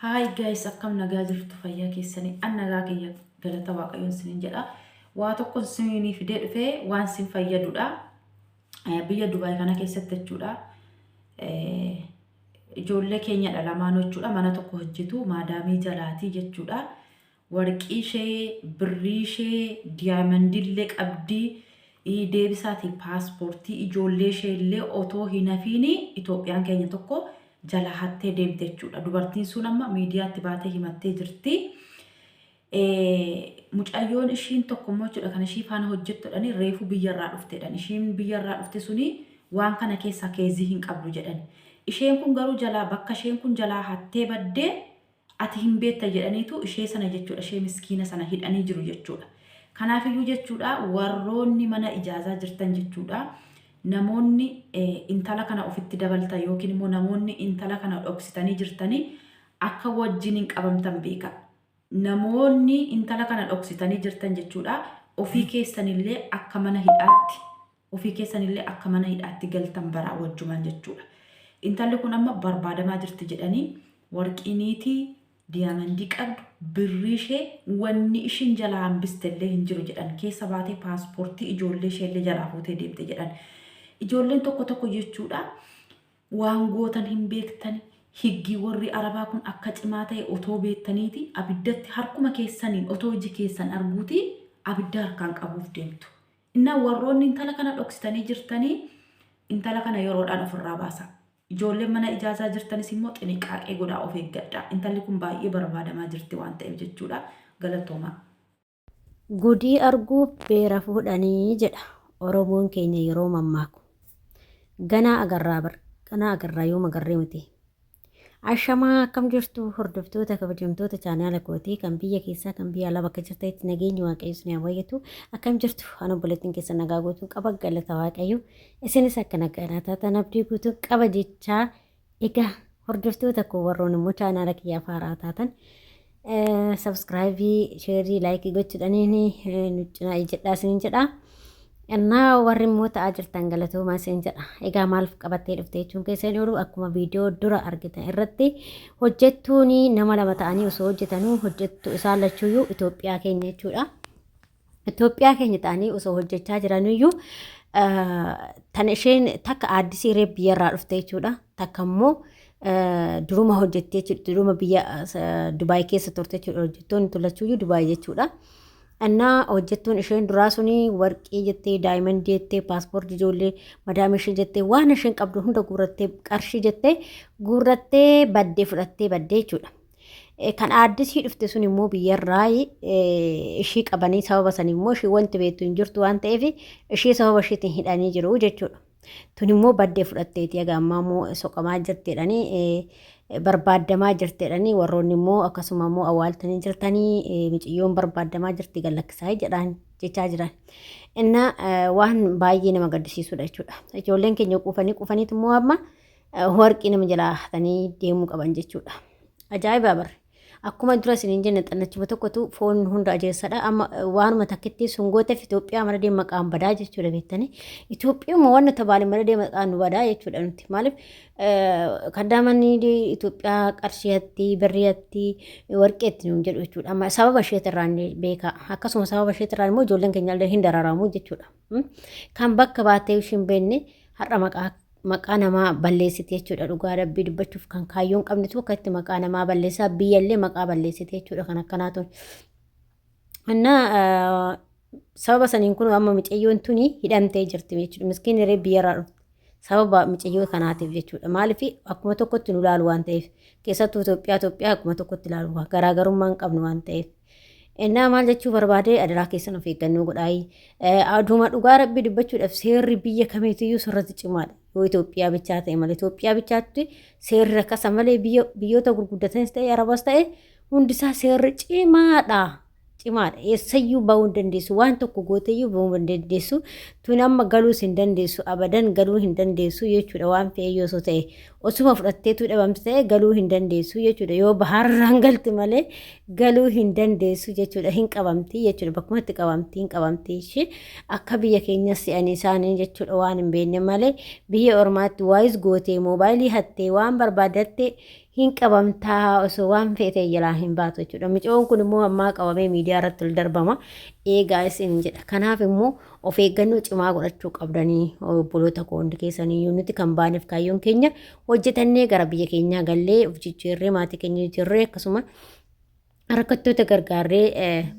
Hi guys, akkam nagaa jirtu fayyaa keessanii an nagaa kiyya galata waaqayyoon isiniin jedha. Waa tokko isinii fidee dhufee waan isin fayyadudha. Biyya Dubaay kana keessatti jechuudha. Ijoollee keenyadha lamaan jechuudha. Mana tokko hojjetu maadaamii jalaatii jechuudha. Warqii ishee, birrii ishee, diyaamandii illee qabdii. Deebisaatii paaspoortii ijoollee ishee illee otoo hin hafiini Itoophiyaan keenya tokko jala hattee deemte jechuudha. Dubartiin sun amma miidiyaatti baatee himattee jirti. Mucayyoon ishiin tokkommoo jechuudha kan ishii faana hojjettudhani reefu biyyarraa dhuftedhan. Ishiin biyyarraa dhufte suni waan kana keessaa keezii hin qabdu jedhani. Isheen kun garuu jalaa bakka isheen kun jalaa hattee baddee ati hin beekta jedhaniitu ishee sana jechuudha. Ishee miskiina sana hidhanii jiru jechuudha. Kanaafiyyuu jechuudha warroonni mana ijaazaa jirtan jechuudha. Namoonni intala kana ofitti dabaltan yookiin immoo namoonni intala kana dhoksitanii jirtanii akka wajjin hin qabamtan beeka. Namoonni intala kana dhoksitanii jirtan jechuudha ofii keessanillee akka mana hidhaatti galtan baraa wajjuman jechuudha. Intalli kun amma barbaadamaa jirti jedhanii warqiiniitii diyaamandii qabdu birrii ishee wanni ishiin jalaa hambistellee hin jiru jedhan keessa baatee paaspoortii ijoollee isheellee jalaa fuutee deemte jedhan. Ijoolleen tokko jechuudha waan gootan hin beektan higgii warri arabaa kun akka cimaa ta'e otoo beektaniiti abiddatti harkuma keessaniin otoo iji keessan arguuti abidda harkaan qabuuf deemtu. Innaa warroonni intala kana dhoksitanii jirtanii intala kana yeroodhaan ofirraa baasa. Ijoolleen mana ijaazaa jirtanis immoo xiniqaaqee godhaa of eeggadhaa. Intalli kun baay'ee barbaadamaa jirti waan ta'eef jechuudha. Galatoomaa. Gudii arguuf beera fuudhanii jedha Oromoon keenya yeroo mammaaku. Ganaa agarraa yoo magarree miti. Ashamaa akkam jirtu hordoftoota kabajamtoota chaanaala kootii kan biyya keessaa kan biyya alaa bakka jirtanitti nageenyi waaqayyo isin haa baay'atu. Akkam jirtu ana obboleettiin keessa nagaa guutuu qaba galata waaqayyo. Isinis akka nagaa taatan abdii guutuu qaba jechaa egaa hordoftoota koo warroon immoo chaanaala kiyyaa faaraa taatan subscribe, share, like gochuudhaaniin nuccinaa jedhaa isiniin jedhaa. Innaa warri immoo ta'aa jirtan galatoomaa isin jedha. Egaa maaliif qabattee dhufte jechuun keessan yeroo akkuma viidiyoo dura argitan irratti hojjettuun nama lama ta'anii osoo hojjetanuu hojjettu isaan lachuuyyuu Itoophiyaa keenya jechuudha. Itoophiyaa keenya ta'anii osoo hojjechaa jiraniyyuu tan isheen takka aaddisii reef biyyarraa dhufte jechuudha. Takka immoo duruma hojjettee jechuudha. Duruma biyya Dubaay keessa turte jechuudha. Hojjettoonni tolachuuyyuu Dubaay jechuudha. Annaa hojjettuun isheen duraa suni warqii jettee daayimandii jettee paaspoortii ijoollee madaama ishee jettee waan isheen qabdu hunda guurrattee qarshii jettee guurrattee baddee fudhattee baddee jechuudha. Kan aaddisii dhufte sun immoo biyyarraa ishii qabanii sababa san immoo ishii wanti beektu hin jirtu waan ta'eef ishii sababa isheetiin hidhanii jiru jechuudha. Tun immoo baddee fudhatteeti egaa ammaa immoo soqamaa jirteedhanii barbaadamaa jirteedhanii warroonni immoo akkasuma immoo awwaaltanii jirtanii miciyyoon barbaadamaa jirti galakkisaa jedhaan jechaa jiran. Inna waan baay'ee nama gaddisiisudha jechuudha. Ijoolleen keenya qufaniitu immoo amma warqii nama jalaa hatanii deemuu qaban jechuudha. Ajaa'ibaa barre. Akkuma dura isiniin jenne xannachuma tokkotu foon hunda ajeessadha. Amma waanuma takkitti sungooteef Itoophiyaa mana deema maqaan badaa jechuudha beektanii. Itoophiyaa waan tabaale mana deema maqaan badaa jechuudha nuti. Maaliif kaddaamanii Itoophiyaa qarshiitti, birriitti, warqeetti nuun jedhu jechuudha. Amma sababa isheetirraan beeka. Akkasuma sababa isheetirraan immoo ijoolleen keenya illee hin dararamu jechuudha. Kan bakka baatee ishiin beekne har'a maqaa namaa balleessite jechuudha. Dhugaa rabbii dubbachuuf kan kaayyoon qabnetu akka itti maqaa namaa balleessaa biyyallee maqaa balleessite jechuudha kan akkanaatu. Innaa sababa saniin kun amma miciyyoon tuni hidhamtee jirti jechuudha. Miskiin irree biyyarraa dhufte sababa miciyyoo kanaatiif jechuudha. Maaliif akkuma tokkotti nu ilaalu waan ta'eef keessattuu Itoophiyaa akkuma tokkotti ilaalu garaagarummaa hin qabnu waan ta'eef. Innaa maal jechuu barbaade adaraa keessan of eeggannoo godhaayi. Aduma dhugaa rabbii dubbachuudhaaf seerri biyya kamiitiyyuu sirratti cimaadha. Yoo Itoophiyaa bichaa ta'e malee Itoophiyaa bichaatti seerri akkasa malee biyyoota gurguddatanis ta'e arabas ta'e hundisaa seerri cimaadha. Eessayyuu bahuu hin dandeessu waan tokko gooteyyuu bahuu hin dandeessu. Tun amma galuus hin dandeessu abadan galuu hin dandeessu jechuudha waan fe'ee yoo ta'e osuma fudhatteetu dhabamte ta'e galuu hin dandeessu jechuudha. Yoo baharraan galti malee galuu hin dandeessu jechuudha. Hin qabamti jechuudha. Bakkumatti qabamti hin qabamti ishee akka biyya keenyas se'anii isaanii jechuudha waan hin beekne malee biyya ormaatti waayis gootee moobaayilii hattee waan barbaadatte hin qabamtaa osoo waan feetee jalaa hin baatu jechuudha. Micoon kun immoo ammaa qabamee miidiyaa irratti ol darbama. Eegaa isin jedha. Kanaaf immoo of eeggannoo cimaa godhachuu qabdanii obboloota koo hundi keessaniyyuu nuti kan baaneef kaayyoon keenya hojjetannee gara biyya keenyaa gallee of jijjiirree maatii keenya jijjiirree akkasuma rakkattoota gargaarree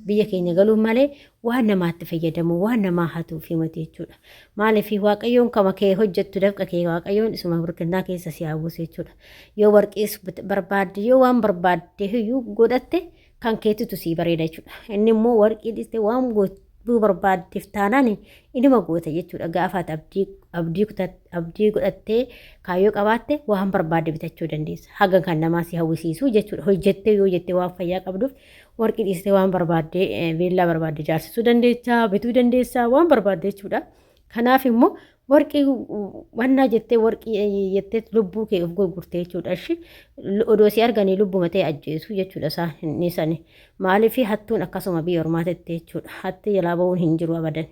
biyya keenya galuun malee waan namaatti fayyadamu waan namaa hatuuf himate jechuudha. Maaliif waaqayyoon kama kee hojjettu dafqa kee waaqayyoon isuma burkinnaa keessa si hawwise jechuudha. Yoo warqiis barbaadde yoo waan barbaadde iyyuu godhatte kan keetitu sii bareeda jechuudha. Inni immoo warqii dhiste waan gochuu barbaaddeef taanaan inuma goota jechuudha. Gaafa abdii godhattee kaayyoo qabaatte waan barbaadde bitachuu dandeessa. Haga kan namaa si hawwisiisu jechuudha. Hojjettee yoo jettee waan fayyaa qabduuf warqii dhiste waan barbaadde beellaa barbaadde jaarsisuu dandeessa, bituu dandeessa, waan barbaadde jechuudha. Kanaaf immoo warqii wannaa jettee warqii jettee lubbuu kee of gurgurtee jechuudha. Odoo si arganii lubbuma ta'e ajjeesu jechuudha isaan sani. Maaliif hattuun akkasuma biyya ormaa tettee jechuudha. Hatti jalaa ba'uun hin jiru abadan.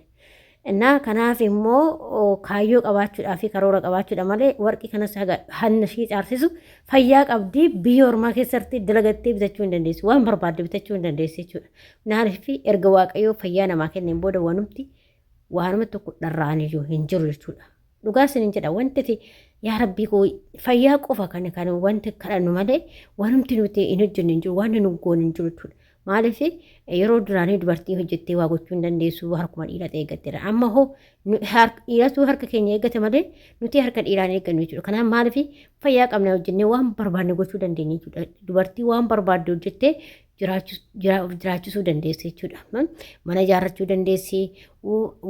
Innaa kanaaf immoo kaayyoo qabaachuudhaa fi karoora qabaachuudha malee warqii kanas hanna ishii caarsisu fayyaa qabdii biyya ormaa keessatti dalagattee bitachuu hin dandeessu. Waan barbaadde bitachuu hin dandeessu jechuudha. Maaliif erga waaqayyoo fayyaa namaa kenneen booda waanuma tokko dharraaniyyuu hin jiru jechuudha. Dhugaa isiniin jedha wanti yaa rabbii koo fayyaa qofa kan wanti kadhannu malee waanumti nuti hin hojjennu hin jiru waan nu goonu hin jiru jechuudha. Maaliif yeroo duraanii dubartii hojjettee waa gochuu hin dandeessu harkuma dhiiraa eeggatteera. Amma hoo dhiiratu harka keenya eeggate malee nuti harka dhiiraan eeggannu jechuudha. Kanaaf maaliif fayyaa qabna hojjennee waan barbaadne gochuu dandeenya jechuudha. Dubartii waan barbaadde hojjettee jiraachisuu dandeessi jechuudha. Mana ijaarrachuu dandeessi,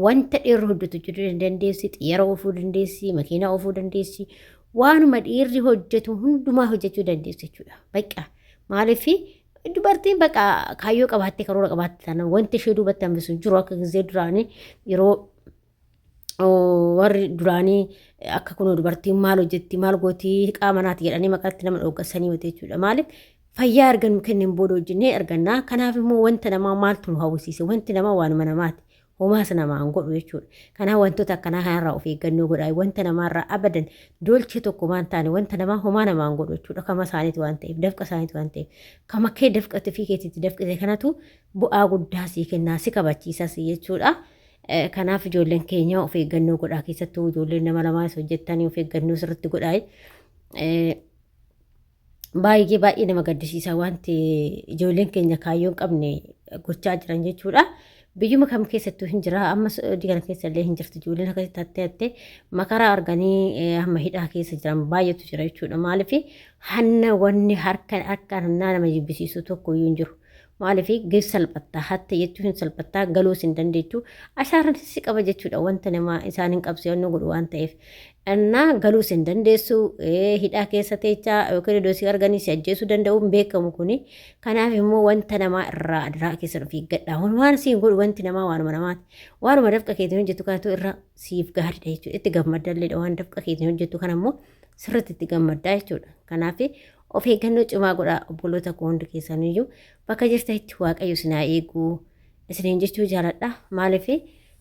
wanta dhiirri hojjetu dandeessi, xiyyaara oofuu dandeessi, makiinaa oofuu dandeessi, waanuma dhiirri hojjetu hundumaa hojjechuu dandeessi jechuudha. Baqa maaliif dubartiin baqa kaayyoo qabaattee karoora qabaatte taana wanti ishee duubatti hambisu jiru akka gisee duraanii yeroo warri duraanii akka kun dubartiin maal hojjetti maal gootii qaama naati jedhanii maqaatti nama dhooggassanii wate jechuudha. Maaliif fayyaa argannu kenneen booda hojjennee argannaa. Kanaaf immoo wanta namaa maaltu nu hawwisiise wanti namaa waanuma namaati. Homaas namaan godhu jechuudha. Kanaaf wantoota akkanaa kanarraa of eeggannoo godhaa. Wanta namaarraa abadan dolchee tokko waan taane wanta namaa homaa namaan godhu jechuudha. Kama isaaniiti waan ta'eef dafqa isaaniiti waan ta'eef kama kee dafqate fi keetitti dafqate kanatu bu'aa guddaa sii kennaa si kabachiisas jechuudha. Kanaaf ijoolleen keenya of eeggannoo godhaa keessattuu ijoolleen nama lamaas hojjettanii of eeggannoo sirriitti godhaa. Baay'ee nama gaddisiisa wanti ijoolleen keenya kaayyoo hin qabne gochaa jiran jechuudha. Biyyuma kam keessattuu hin jira. Amma Saa'udii kana keessa illee hin jirtu. Ijoolleen akkasitti hattee makaraa arganii amma hidhaa keessa jiran baay'eetu jira jechuudha. Maaliif hanna wanni harkaan nama jibbisiisu tokko iyyuu hin jiru. Maaliif geessa salphattaa hatta jechuun salphattaa galuus hin dandeechu. Ashaaraan si qaba jechuudha. Wanta nama isaan hin qabsiifannoo godhu waan ta'eef. Innaa galuus hin dandeessu. Hidhaa keessa teechaa yookiin iddoo si arganii si ajjeesuu danda'uun beekamu kuni. Kanaaf immoo wanta namaa irraa adiraa keessa dhufi gadhaa. Waan siin godhu wanti namaa waanuma namaati. Waanuma dafqa keetiin hojjetu kanatu irra siif gaariidha jechuudha. Itti gammaddalleedha waan dafqa keetiin hojjetu kana immoo sirriitti itti gammaddaa jechuudha. Kanaaf of eeggannoo cimaa godhaa obboloota koo hundi keessaniyyuu bakka jirtanitti waaqayyo sinaa eeguu isiniin jechuu jaaladha. Maaliif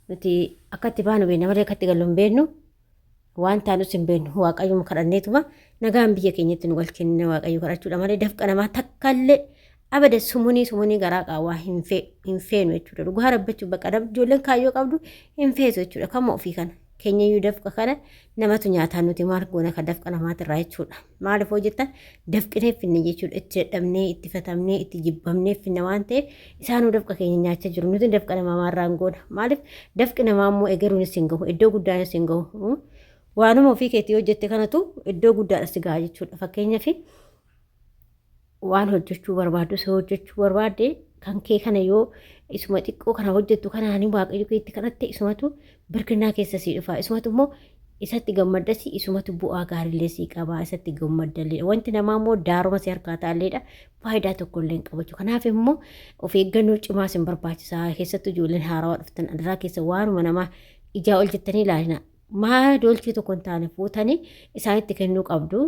nuti akka itti baanu beekna malee akka itti gallu hin beeknu. Waan taanus hin beeknu waaqayyo kadhanneetuma nagaan biyya keenyatti nu galchine waaqayyo kadhachuudha malee dafqa namaa takkaallee abada sumunii garaa qaawwaa hin feenu jechuudha. Dhugaa rabbachuuf bakka ijoolleen kaayyoo qabdu hin feetu jechuudha. Kama ofii kana keenyayyuu dafqa kana namatu nyaataan nuti maal goona kan dafqa namaatirraa jechuudha. Maaliif hojjetan dafqinee finne jechuudha. Itti dadhabnee itti fatamnee itti jibbamnee finne waan ta'eef isaanuu dafqa keenya nyaachaa jiru. Nuti dafqa namaarraa hin goona. Maaliif dafqi namaa immoo egeruunis hin gahu iddoo guddaanis hin gahu. Waanuma ofii keetii hojjette kanatu iddoo guddaadha si gahaa jechuudha. Fakkeenyaaf waan hojjechuu barbaaddu si hojjechuu barbaadde kan kee kana yoo isuma xiqqoo kana hojjettu kanaanii waaqayyo keetti kadhatte isumatu birkinnaa keessa sii dhufa. Isumatu immoo isatti gammaddasi isumatu bu'aa gaariillee sii qabaa isatti gammaddalleedha. Wanti namaa immoo daaruma si harkaa taalleedha faayidaa tokkollee hin qabachu. Kanaaf immoo of eeggannoo cimaa sin barbaachisaa. Keessattuu ijoolleen haarawaa dhuftan adiraa keessa waanuma namaa ijaa ol jettanii ilaalina. Maa dolchii tokko hin taane fuutanii isaanitti kennuu qabdu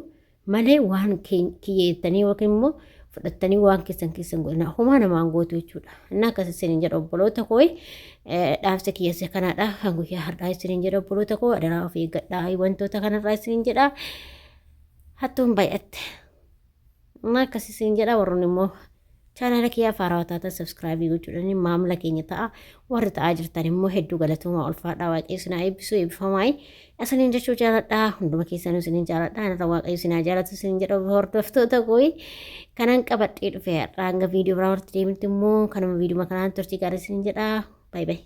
malee waan kiyyeettanii yookiin immoo fudhattanii waan keessan godhina homaa namaan gootu jechuudha. Innaa akkas isiniin jedha obboloota koo dhaamsa kiyyeessa kanaadha kan guyyaa har'aa isiniin jedha obboloota koo adaraa of eeggadhaa wantoota kanarraa isiniin jedha hattuun baay'atte. Amma akkasii siin jedha warroon immoo chaanala kiyyaa faaraa taatan sabskraayibii gochuudhaan maamila keenya ta'a. Warri ta'aa jirtan immoo hedduu galatooma ulfaadhaa waaqayyo sinaa eebbisu eebbifamaay. Isiniin jechuu jaaladhaa hunduma keessanuu isiniin jaaladhaa. Anarra waaqayyo sinaa jaalatu isiniin jedha hordoftoota kooyi. Kanan qabadhee dhufe har'a hanga viidiyoo biraa walitti deemnutti immoo kanuma viidiyoo kanaan turtii gaarii isiniin jedha. Baay baay.